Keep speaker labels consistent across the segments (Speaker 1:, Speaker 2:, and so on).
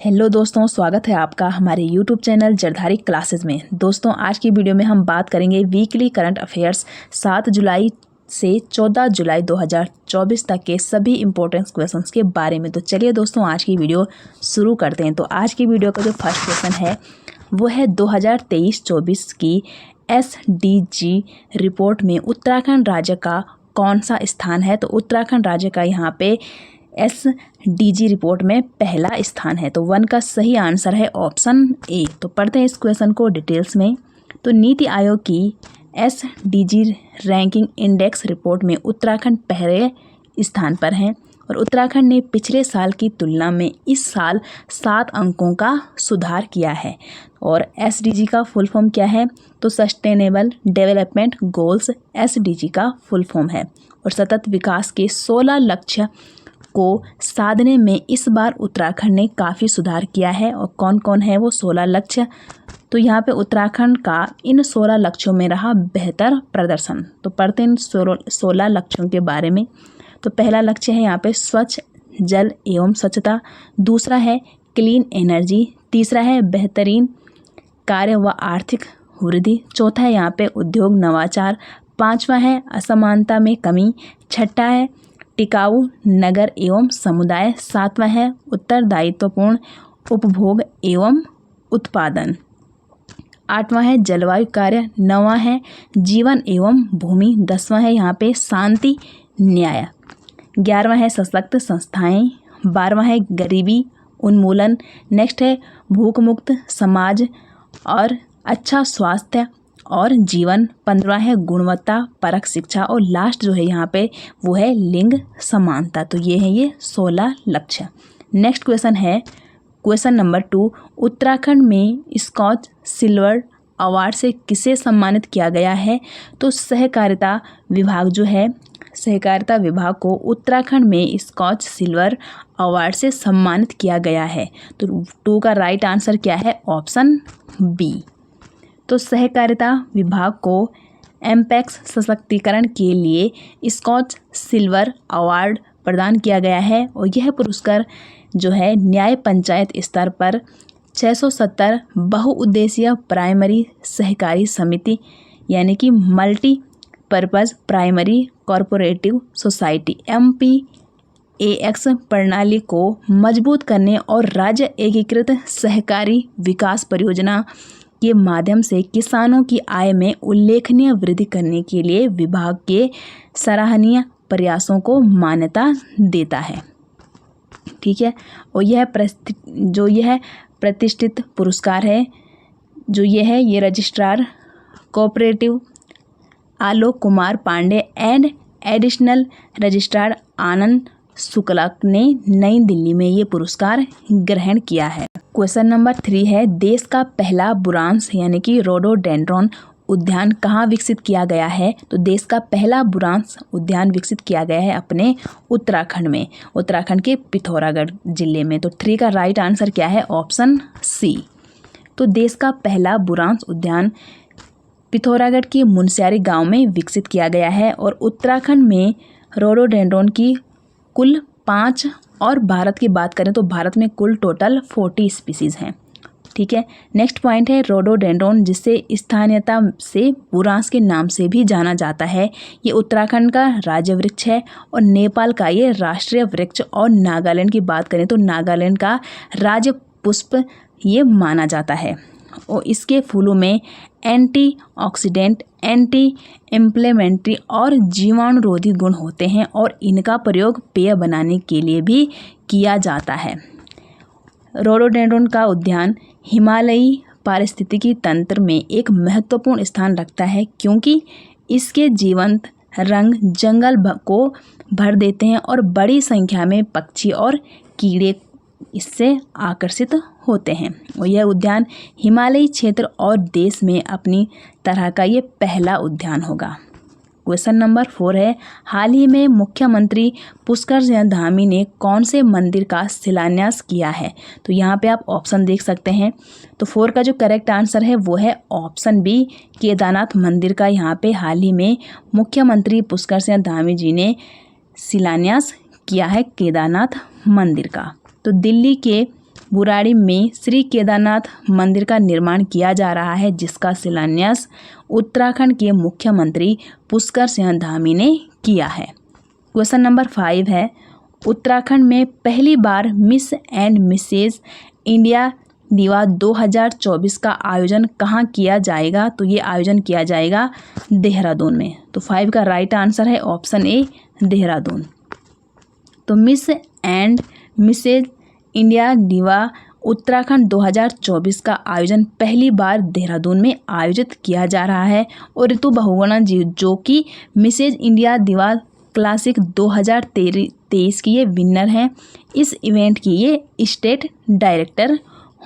Speaker 1: Hello दोस्तों, स्वागत है आपका हमारे YouTube चैनल जरधारी क्लासेस में। दोस्तों, आज की वीडियो में हम बात करेंगे वीकली करंट अफेयर्स 7 जुलाई से 14 जुलाई 2024 तक के सभी इम्पोर्टेंट क्वेश्चंस के बारे में। तो चलिए दोस्तों, आज की वीडियो शुरू करते हैं। तो आज की वीडियो का जो फर्स्ट क्वेश्चन है वो है 2023-24 की SDG रिपोर्ट में उत्तराखंड राज्य का कौन सा स्थान है। तो उत्तराखंड राज्य का यहाँ पे SDG रिपोर्ट में पहला स्थान है। तो 1 का सही आंसर है ऑप्शन ए। तो पढ़ते हैं इस क्वेश्चन को डिटेल्स में। तो नीति आयोग की SDG रैंकिंग इंडेक्स रिपोर्ट में उत्तराखंड पहले स्थान पर है और उत्तराखंड ने पिछले साल की तुलना में इस साल 7 अंकों का सुधार किया है। और SDG का फुल फॉर्म क्या है? तो सस्टेनेबल डेवलपमेंट गोल्स SDG का फुल फॉर्म है। और सतत विकास के 16 लक्ष्य को साधने में इस बार उत्तराखंड ने काफ़ी सुधार किया है। और कौन कौन है वो 16 लक्ष्य? तो यहाँ पे उत्तराखंड का इन 16 लक्ष्यों में रहा बेहतर प्रदर्शन। तो पढ़ते हैं 16 लक्ष्यों के बारे में। तो पहला लक्ष्य है यहाँ पे स्वच्छ जल एवं स्वच्छता, दूसरा है क्लीन एनर्जी, तीसरा है बेहतरीन कार्य व आर्थिक वृद्धि, चौथा है यहाँ पे उद्योग नवाचार, पांचवा है असमानता में कमी, छठा है टिकाऊ नगर एवं समुदाय, सातवां है उत्तरदायित्वपूर्ण उपभोग एवं उत्पादन, आठवां है जलवायु कार्य, नौवां है जीवन एवं भूमि, 10वां है यहाँ पे शांति न्याय, 11वां है सशक्त संस्थाएं, 12वां है गरीबी उन्मूलन, नेक्स्ट है भूख मुक्त समाज और अच्छा स्वास्थ्य और जीवन, 15वां है गुणवत्ता परक शिक्षा और लास्ट जो है यहाँ पे वो है लिंग समानता। तो ये है ये 16 लक्ष्य। नेक्स्ट क्वेश्चन है क्वेश्चन नंबर 2, उत्तराखंड में स्कॉच सिल्वर अवार्ड से किसे सम्मानित किया गया है। तो सहकारिता विभाग जो है, सहकारिता विभाग को उत्तराखंड में स्कॉच सिल्वर अवार्ड से सम्मानित किया गया है। तो 2 का राइट आंसर क्या है? Option B. तो सहकारिता विभाग को एम्पेक्स सशक्तिकरण के लिए स्कॉच सिल्वर अवार्ड प्रदान किया गया है। और यह पुरस्कार जो है न्याय पंचायत स्तर पर 670 बहुउद्देशीय प्राइमरी सहकारी समिति यानी कि multipurpose primary corporative society MPAX प्रणाली को मजबूत करने और राज्य एकीकृत सहकारी विकास परियोजना के माध्यम से किसानों की आय में उल्लेखनीय वृद्धि करने के लिए विभाग के सराहनीय प्रयासों को मान्यता देता है। ठीक है। और यह प्रतिष्ठित पुरस्कार है जो ये registrar cooperative Alok Kumar Pandey and additional registrar Anand Shukla ने नई दिल्ली में ये पुरस्कार ग्रहण किया है। क्वेश्चन नंबर 3 है देश का पहला बुरांश यानी कि रोडोडेंड्रॉन उद्यान कहाँ विकसित किया गया है। तो देश का पहला बुरांश उद्यान विकसित किया गया है अपने उत्तराखंड में, उत्तराखंड के पिथौरागढ़ जिले में। तो 3 का राइट आंसर क्या है? Option C. तो देश का पहला बुरांश उद्यान पिथौरागढ़ के मुनस्यारी गांव में विकसित किया गया है। और उत्तराखंड में रोडोडेंड्रॉन की कुल 5 और भारत की बात करें तो भारत में कुल टोटल 40 स्पीसीज हैं। ठीक है। नेक्स्ट पॉइंट है रोडोडेंड्रॉन जिसे स्थानीयता से बुरांश के नाम से भी जाना जाता है। ये उत्तराखंड का राज्य वृक्ष है और नेपाल का ये राष्ट्रीय वृक्ष और नागालैंड की बात करें तो नागालैंड का राज्य पुष्प ये माना जाता है। और इसके फूलों में एंटीऑक्सीडेंट, एंटी इन्फ्लेमेटरी और जीवाणुरोधी गुण होते हैं और इनका प्रयोग पेय बनाने के लिए भी किया जाता है। रोडोडेंड्रॉन का उद्यान हिमालयी पारिस्थितिकी तंत्र में एक महत्वपूर्ण स्थान रखता है क्योंकि इसके जीवंत रंग जंगल को भर देते हैं और बड़ी संख्या में पक्षी और कीड़े इससे आकर्षित होते हैं। और यह उद्यान हिमालयी क्षेत्र और देश में अपनी तरह का ये पहला उद्यान होगा। क्वेश्चन नंबर 4 है हाल ही में मुख्यमंत्री पुष्कर सिंह धामी ने कौन से मंदिर का शिलान्यास किया है। तो यहाँ पे आप ऑप्शन देख सकते हैं। तो 4 का जो करेक्ट आंसर है वो है ऑप्शन बी, केदारनाथ मंदिर का यहाँ पे हाल ही में मुख्यमंत्री पुष्कर सिंह धामी जी ने शिलान्यास किया है केदारनाथ मंदिर का। तो दिल्ली के बुराड़ी में श्री केदारनाथ मंदिर का निर्माण किया जा रहा है, जिसका शिलान्यास उत्तराखंड के मुख्यमंत्री पुष्कर सिंह धामी ने किया है। क्वेश्चन नंबर 5 है, उत्तराखंड में पहली बार मिस एंड मिसेज इंडिया दीवा 2024 का आयोजन कहाँ किया जाएगा? तो ये आयोजन किया जाएगा देहरादून में। तो 5 का राइट आंसर है ऑप्शन ए, देहरादून। तो मिस एंड मिसेज इंडिया दीवा उत्तराखंड 2024 का आयोजन पहली बार देहरादून में आयोजित किया जा रहा है और ऋतु बहुगुणा जी जो कि मिसेज इंडिया दीवा क्लासिक 2023 की ये विनर हैं। इस इवेंट की ये स्टेट डायरेक्टर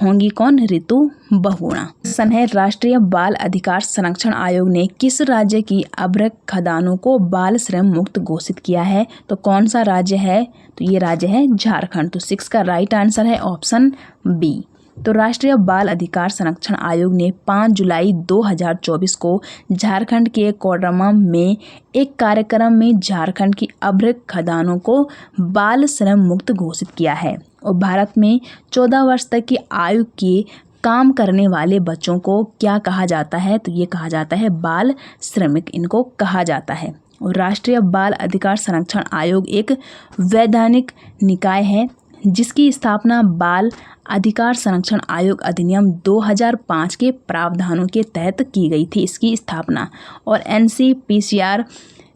Speaker 1: होंगी कौन? ऋतु बहुगुणा। क्वेश्चन है, राष्ट्रीय बाल अधिकार संरक्षण आयोग ने किस राज्य की अभ्रक खदानों को बाल श्रम मुक्त घोषित किया है? तो कौन सा राज्य है? तो ये राज्य है झारखंड। तो 6 का राइट आंसर है ऑप्शन बी। तो राष्ट्रीय बाल अधिकार संरक्षण आयोग ने 5 जुलाई 2024 को झारखंड के कोडरमा में एक कार्यक्रम में झारखंड की अभ्रक खदानों को बाल श्रम मुक्त घोषित किया है और भारत में 14 वर्ष तक की आयु के काम करने वाले बच्चों को क्या कहा जाता है? तो ये कहा जाता है बाल श्रमिक, इनको कहा जाता है। और राष्ट्रीय बाल अधिकार संरक्षण आयोग एक वैधानिक निकाय है जिसकी स्थापना बाल अधिकार संरक्षण आयोग अधिनियम 2005 के प्रावधानों के तहत की गई थी, इसकी स्थापना। और NCPCR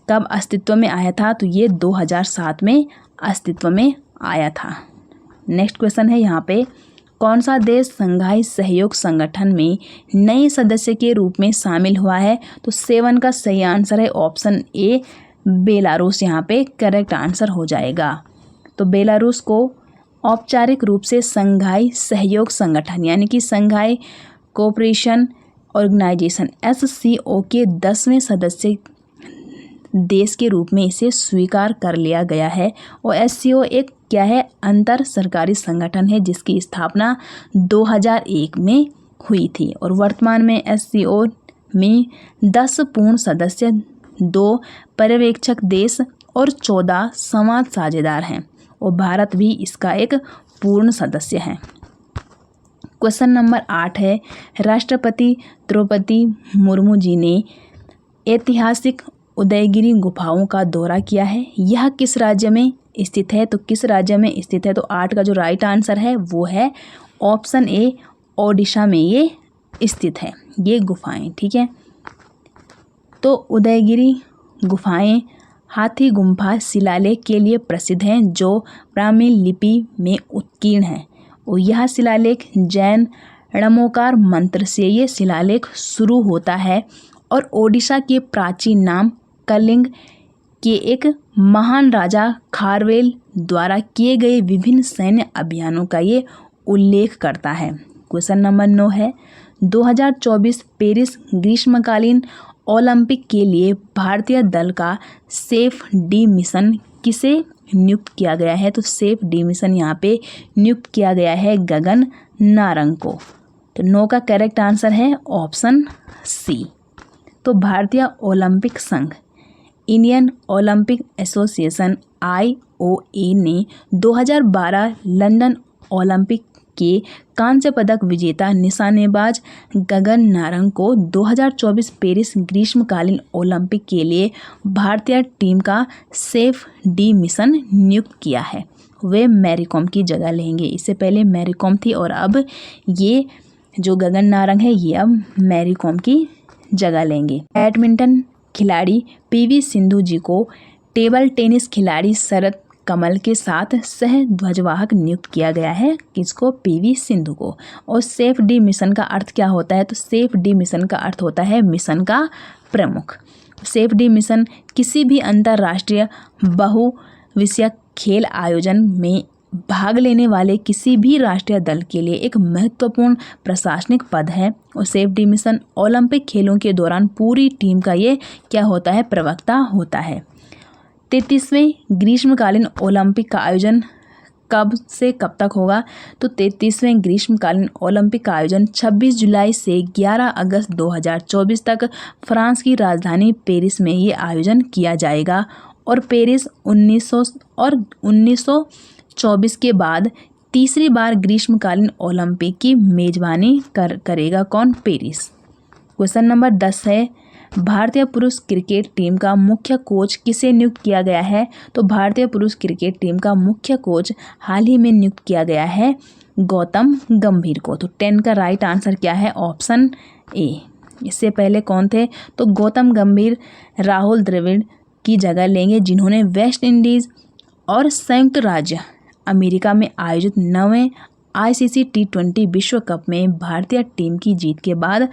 Speaker 1: कब अस्तित्व में आया था? तो ये 2007 में अस्तित्व में आया था। नेक्स्ट क्वेश्चन है यहाँ पे, कौन सा देश संघाई सहयोग संगठन में नए सदस्य के रूप में शामिल हुआ है? तो 7 का सही आंसर है ऑप्शन ए, बेलारूस। यहाँ पे करेक्ट आंसर हो जाएगा। तो बेलारूस को औपचारिक रूप से संघाई सहयोग संगठन यानी कि संघाई कोऑपरेशन ऑर्गेनाइजेशन SCO के 10वें सदस्य देश के रूप में इसे स्वीकार कर लिया गया है। और SCO एक क्या है? अंतर सरकारी संगठन है जिसकी स्थापना 2001 में हुई थी और वर्तमान में SCO में 10 पूर्ण सदस्य, 2 पर्यवेक्षक देश और 14 संवाद साझेदार हैं और भारत भी इसका एक पूर्ण सदस्य है। क्वेश्चन नंबर 8 है, राष्ट्रपति द्रौपदी मुर्मू जी ने ऐतिहासिक उदयगिरी गुफाओं का दौरा किया है। यह किस राज्य में स्थित है? तो किस राज्य में स्थित है? तो 8 का जो राइट आंसर है वो है ऑप्शन ए, ओडिशा में ये स्थित है ये गुफाएं। ठीक है, तो उदयगिरी गुफाएं हाथी गुम्फा शिलालेख के लिए प्रसिद्ध हैं जो ब्राह्मी लिपि में उत्कीर्ण है और यह शिलालेख जैन णमोकार मंत्र से ये शिलालेख शुरू होता है और ओडिशा के प्राचीन नाम कलिंग के एक महान राजा खारवेल द्वारा किए गए विभिन्न सैन्य अभियानों का ये उल्लेख करता है। क्वेश्चन नंबर 9 है, 2024 पेरिस ग्रीष्मकालीन ओलंपिक के लिए भारतीय दल का सेफ डी मिशन किसे नियुक्त किया गया है? तो सेफ डी मिशन यहाँ पे नियुक्त किया गया है गगन नारंग को। तो 9 का करेक्ट आंसर है ऑप्शन सी। तो भारतीय ओलंपिक संघ इंडियन ओलंपिक एसोसिएशन IOA ने 2012 लंदन ओलंपिक के कांस्य पदक विजेता निशानेबाज गगन नारंग को 2024 पेरिस ग्रीष्मकालीन ओलंपिक के लिए भारतीय टीम का सेफ डी मिशन नियुक्त किया है। वे मैरी कॉम की जगह लेंगे। इससे पहले मैरी कॉम थी और अब ये जो गगन नारंग है ये अब मैरी कॉम की जगह लेंगे। बैडमिंटन खिलाड़ी PV सिंधु जी को टेबल टेनिस खिलाड़ी शरद कमल के साथ सह ध्वजवाहक नियुक्त किया गया है। किसको? PV सिंधु को। और सेफ डी मिशन का अर्थ क्या होता है? तो सेफ डी मिशन का अर्थ होता है मिशन का प्रमुख। सेफ डी मिशन किसी भी अंतर्राष्ट्रीय बहुविषयक खेल आयोजन में भाग लेने वाले किसी भी राष्ट्रीय दल के लिए एक महत्वपूर्ण प्रशासनिक पद है और सेफ डी मिशन ओलंपिक खेलों के दौरान पूरी टीम का ये क्या होता है? प्रवक्ता होता है। 33वें ग्रीष्मकालीन ओलंपिक का आयोजन कब से कब तक होगा? तो 33वें ग्रीष्मकालीन ओलंपिक का आयोजन 26 जुलाई से 11 अगस्त 2024 तक फ्रांस की राजधानी पेरिस में ये आयोजन किया जाएगा और पेरिस 1924 के बाद तीसरी बार ग्रीष्मकालीन ओलंपिक की मेजबानी करेगा कौन? पेरिस। क्वेश्चन नंबर 10 है, भारतीय पुरुष क्रिकेट टीम का मुख्य कोच किसे नियुक्त किया गया है? तो भारतीय पुरुष क्रिकेट टीम का मुख्य कोच हाल ही में नियुक्त किया गया है गौतम गंभीर को। तो 10 का राइट आंसर क्या है? Option A. इससे पहले कौन थे? तो गौतम गंभीर राहुल द्रविड़ की जगह लेंगे, जिन्होंने वेस्ट इंडीज़ और संयुक्त राज्य अमेरिका में आयोजित 9वें ICC T20 विश्व कप में भारतीय टीम की जीत के बाद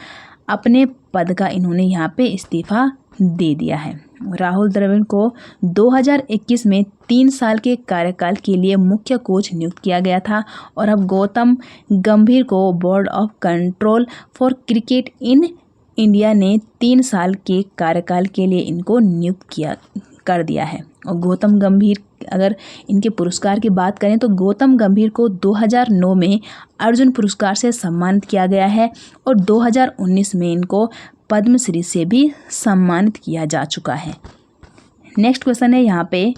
Speaker 1: अपने पद का इन्होंने यहाँ पे इस्तीफा दे दिया है। राहुल द्रविड़ को 2021 में 3 साल के कार्यकाल के लिए मुख्य कोच नियुक्त किया गया था और अब गौतम गंभीर को board of control for cricket in India ने 3 साल के कार्यकाल के लिए इनको नियुक्त कर दिया है। और गौतम गंभीर, अगर इनके पुरस्कार की बात करें तो गौतम गंभीर को 2009 में अर्जुन पुरस्कार से सम्मानित किया गया है और 2019 में इनको पद्मश्री से भी सम्मानित किया जा चुका है। नेक्स्ट क्वेश्चन है यहाँ पे,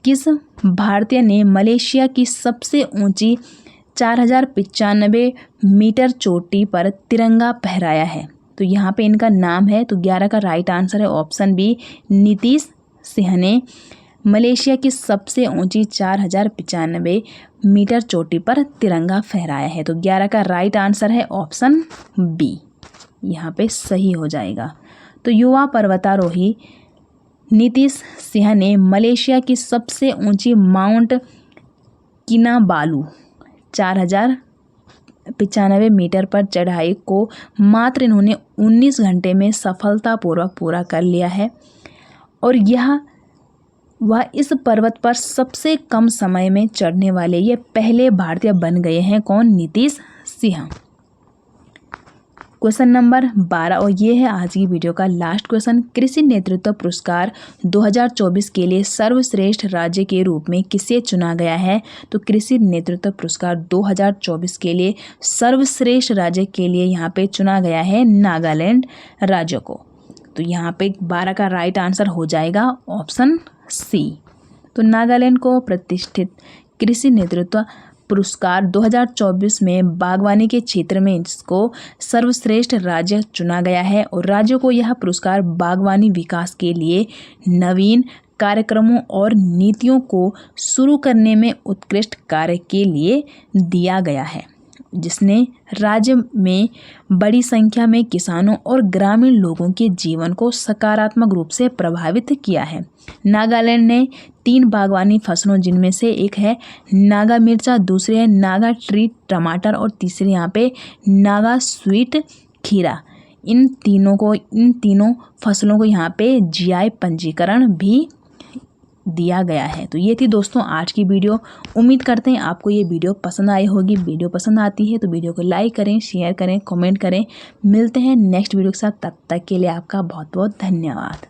Speaker 1: किस भारतीय ने मलेशिया की सबसे ऊंची 4095 मीटर चोटी पर तिरंगा फहराया है? तो यहाँ पे इनका नाम है, तो 11 का राइट आंसर है ऑप्शन बी, नीतीश सिंह ने मलेशिया की सबसे ऊंची 4095 मीटर चोटी पर तिरंगा फहराया है। तो 11 का राइट आंसर है ऑप्शन बी, यहाँ पे सही हो जाएगा। तो युवा पर्वतारोही नीतीश सिंह ने मलेशिया की सबसे ऊंची माउंट किनाबालू 4095 मीटर पर चढ़ाई को मात्र इन्होंने 19 घंटे में सफलतापूर्वक पूरा कर लिया है और वह इस पर्वत पर सबसे कम समय में चढ़ने वाले ये पहले भारतीय बन गए हैं। कौन? नीतीश सिंह। क्वेश्चन नंबर 12 और ये है आज की वीडियो का लास्ट क्वेश्चन। कृषि नेतृत्व पुरस्कार 2024 के लिए सर्वश्रेष्ठ राज्य के रूप में किसे चुना गया है? तो कृषि नेतृत्व पुरस्कार 2024 के लिए सर्वश्रेष्ठ राज्य के लिए यहाँ पे चुना गया है नागालैंड राज्य को। तो यहाँ पे 12 का राइट आंसर हो जाएगा ऑप्शन सी। तो नागालैंड को प्रतिष्ठित कृषि नेतृत्व पुरस्कार 2024 में बागवानी के क्षेत्र में इसको सर्वश्रेष्ठ राज्य चुना गया है और राज्य को यह पुरस्कार बागवानी विकास के लिए नवीन कार्यक्रमों और नीतियों को शुरू करने में उत्कृष्ट कार्य के लिए दिया गया है, जिसने राज्य में बड़ी संख्या में किसानों और ग्रामीण लोगों के जीवन को सकारात्मक रूप से प्रभावित किया है। नागालैंड ने 3 बागवानी फसलों, जिनमें से एक है नागा मिर्चा, दूसरी है नागा ट्री टमाटर और तीसरी यहाँ पे नागा स्वीट खीरा, इन तीनों फसलों को यहाँ पे GI पंजीकरण भी दिया गया है। तो ये थी दोस्तों आज की वीडियो। उम्मीद करते हैं आपको ये वीडियो पसंद आई होगी। वीडियो पसंद आती है तो वीडियो को लाइक करें, शेयर करें, कमेंट करें। मिलते हैं नेक्स्ट वीडियो के साथ, तब तक के लिए आपका बहुत बहुत धन्यवाद।